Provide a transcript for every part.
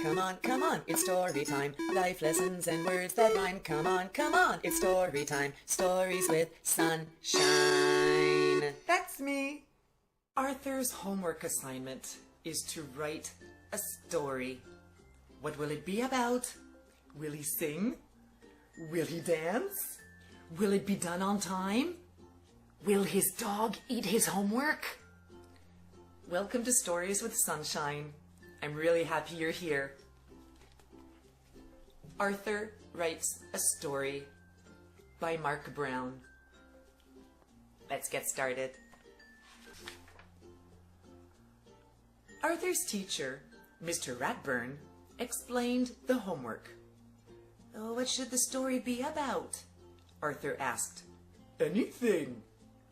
come on, it's story time. Life lessons and words that rhyme. Come on, it's story time. Stories with sunshine. That's me. Arthur's homework assignment is to write a story. What will it be about? Will he sing? Will he dance? Will it be done on time? Will his dog eat his homework? Welcome to Stories with Sunshine. I'm really happy you're here. Arthur writes a story by Mark Brown. Let's get started. Arthur's teacher, Mr. Ratburn, explained the homework. "Oh, what should the story be about?" Arthur asked. "Anything,"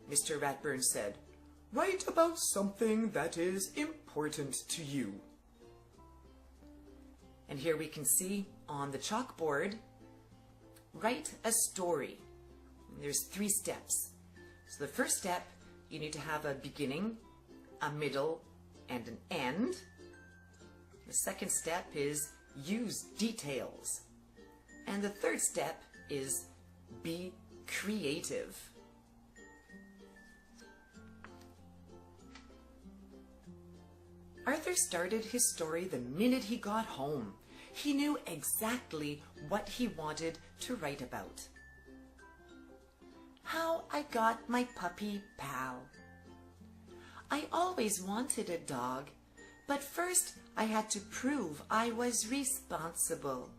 Mr. Ratburn said. "Write about something that is important to you." And here we can see on the chalkboard, write a story. And there's 3 steps. So the first step, you need to have a beginning, a middle, and an end. The second step is use details. And the third step is be creative. Arthur started his story the minute he got home. He knew exactly what he wanted to write about. How I got my puppy pal. I always wanted a dog, but first I had to prove I was responsible.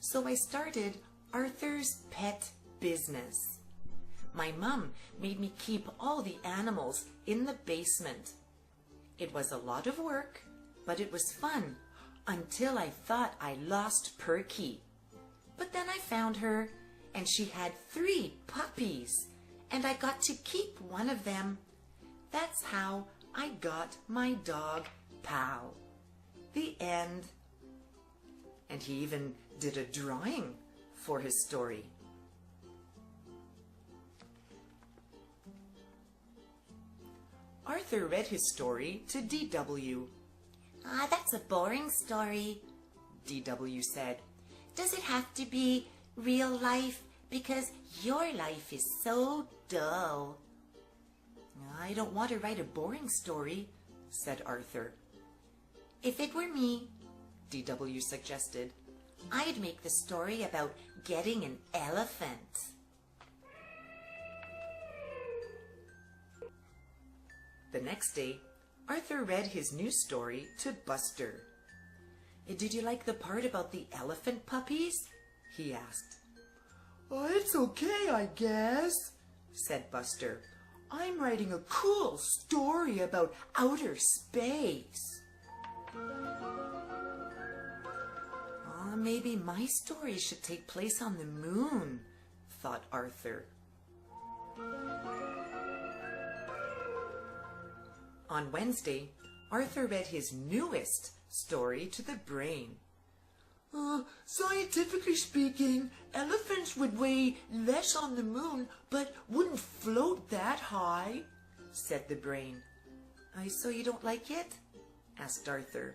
So I started Arthur's pet business. My mom made me keep all the animals in the basement. It was a lot of work, but it was fun until I thought I lost Perky. But then I found her, and she had 3 puppies, and I got to keep one of them. That's how I got my dog pal. The end. And he even did a drawing for his story. Arthur read his story to D.W. That's a boring story, D.W. said. Does it have to be real life? Because your life is so dull. I don't want to write a boring story, said Arthur. If it were me, D.W. suggested, I'd make the story about getting an elephant. The next day, Arthur read his new story to Buster. "Did you like the part about the elephant puppies?" he asked. "It's okay, I guess," said Buster. "I'm writing a cool story about outer space." Maybe my story should take place on the moon, thought Arthur. On Wednesday, Arthur read his newest story to the brain. "Scientifically speaking, elephants would weigh less on the moon, but wouldn't float that high," said the brain. "So you don't like it?" asked Arthur.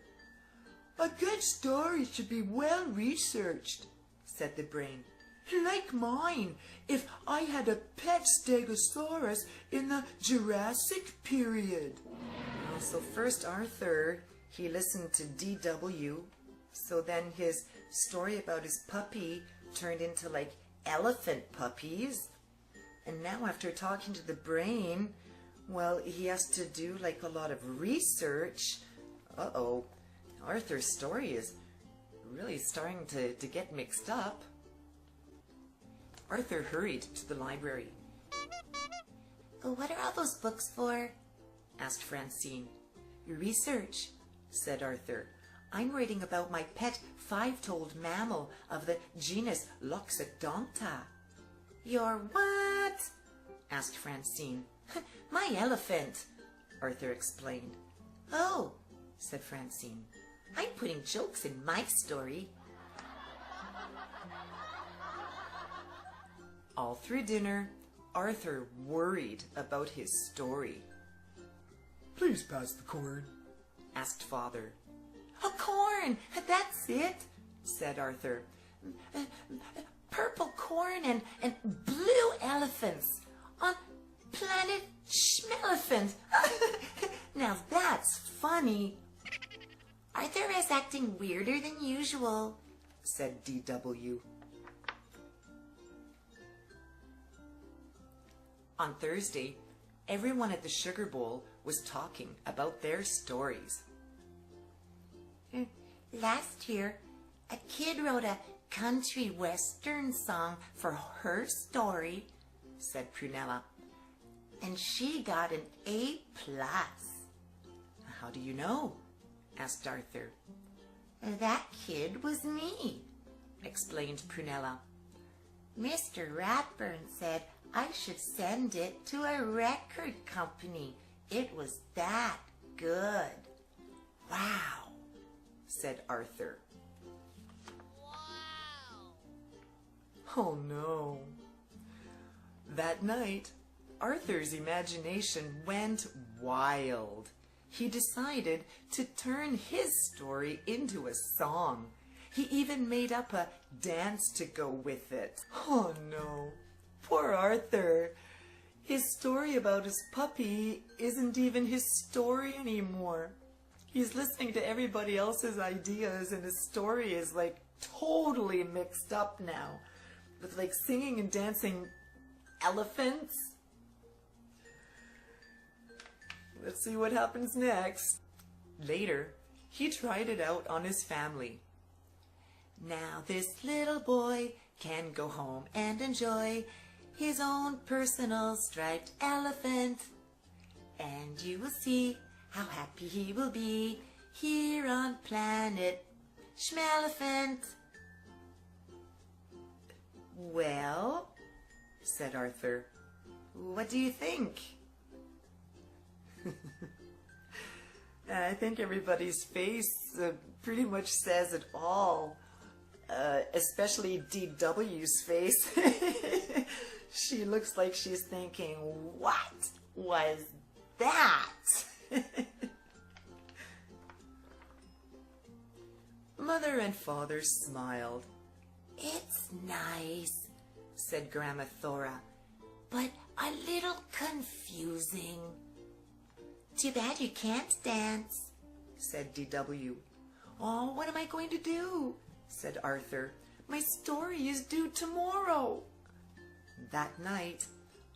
"A good story should be well researched," said the brain. "Like mine, if I had a pet stegosaurus in the Jurassic period." So first Arthur, he listened to D.W. So then his story about his puppy turned into like elephant puppies. And now after talking to the brain, well, he has to do like a lot of research. Uh-oh, Arthur's story is really starting to get mixed up. Arthur hurried to the library. What are all those books for? Asked Francine. "Research," said Arthur. "I'm reading about my pet 5-toed mammal of the genus Loxodonta." "Your what?" asked Francine. "My elephant," Arthur explained. "Oh," said Francine. "I'm putting jokes in my story." All through dinner, Arthur worried about his story. "Please pass the corn," asked Father. "A corn! That's it, said Arthur. Purple corn and blue elephants on planet Schmelephant. Now that's funny. Arthur is acting weirder than usual, said DW. On Thursday, everyone at the Sugar Bowl was talking about their stories. Last year, a kid wrote a country western song for her story, said Prunella, and she got an A+. How do you know? Asked Arthur. That kid was me, explained Prunella. Mr. Ratburn said I should send it to a record company. It was that good. Wow, said Arthur. Wow. Oh no. That night, Arthur's imagination went wild. He decided to turn his story into a song. He even made up a dance to go with it. Oh no, poor Arthur. His story about his puppy isn't even his story anymore. He's listening to everybody else's ideas and his story is like totally mixed up now with like singing and dancing elephants. Let's see what happens next. Later, he tried it out on his family. Now this little boy can go home and enjoy his own personal striped elephant. And you will see how happy he will be here on planet Schmelephant. Well, said Arthur, what do you think? I think everybody's face pretty much says it all, especially DW's face. She looks like she's thinking, what was that? Mother and Father smiled. It's nice, said Grandma Thora, but a little confusing. Too bad you can't dance, said DW. Oh, what am I going to do? Said Arthur. My story is due tomorrow. That night,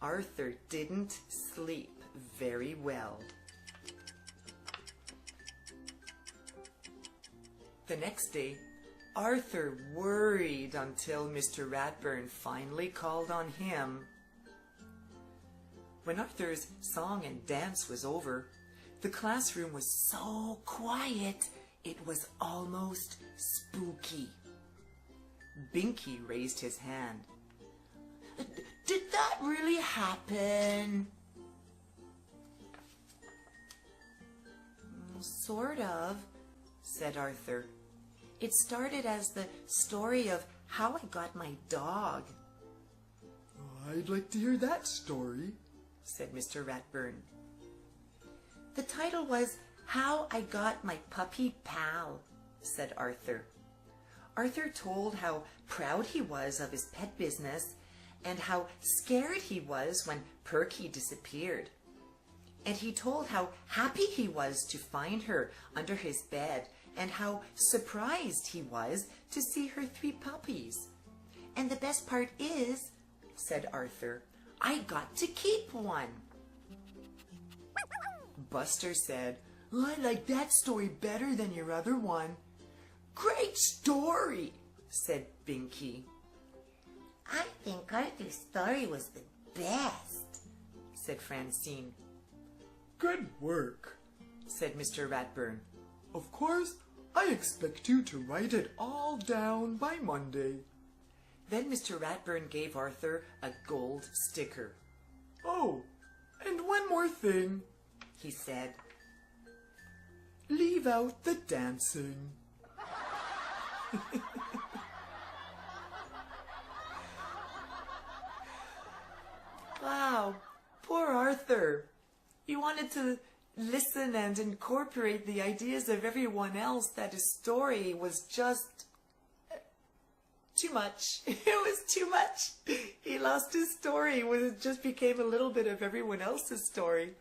Arthur didn't sleep very well. The next day, Arthur worried until Mr. Ratburn finally called on him. When Arthur's song and dance was over, the classroom was so quiet it was almost spooky. Binky raised his hand. Did that really happen? Sort of, said Arthur. It started as the story of how I got my dog. I'd like to hear that story, said Mr. Ratburn. The title was How I Got My Puppy Pal, said Arthur. Arthur told how proud he was of his pet business and how scared he was when Perky disappeared. And he told how happy he was to find her under his bed and how surprised he was to see her 3 puppies. And the best part is, said Arthur, I got to keep one. Buster said, I like that story better than your other one. Great story, said Binky. I think Arthur's story was the best, said Francine. Good work, said Mr. Ratburn. Of course, I expect you to write it all down by Monday. Then Mr. Ratburn gave Arthur a gold sticker. Oh, and one more thing, he said. Leave out the dancing. Wow, poor Arthur. He wanted to listen and incorporate the ideas of everyone else that his story was just too much. It was too much. He lost his story. It just became a little bit of everyone else's story.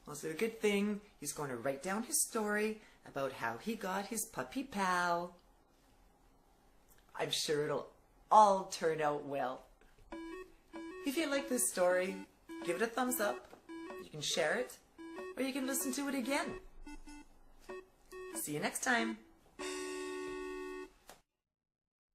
Well, so a good thing he's going to write down his story about how he got his puppy pal. I'm sure it'll all turn out well. If you like this story, give it a thumbs up. You can share it, or you can listen to it again. See you next time.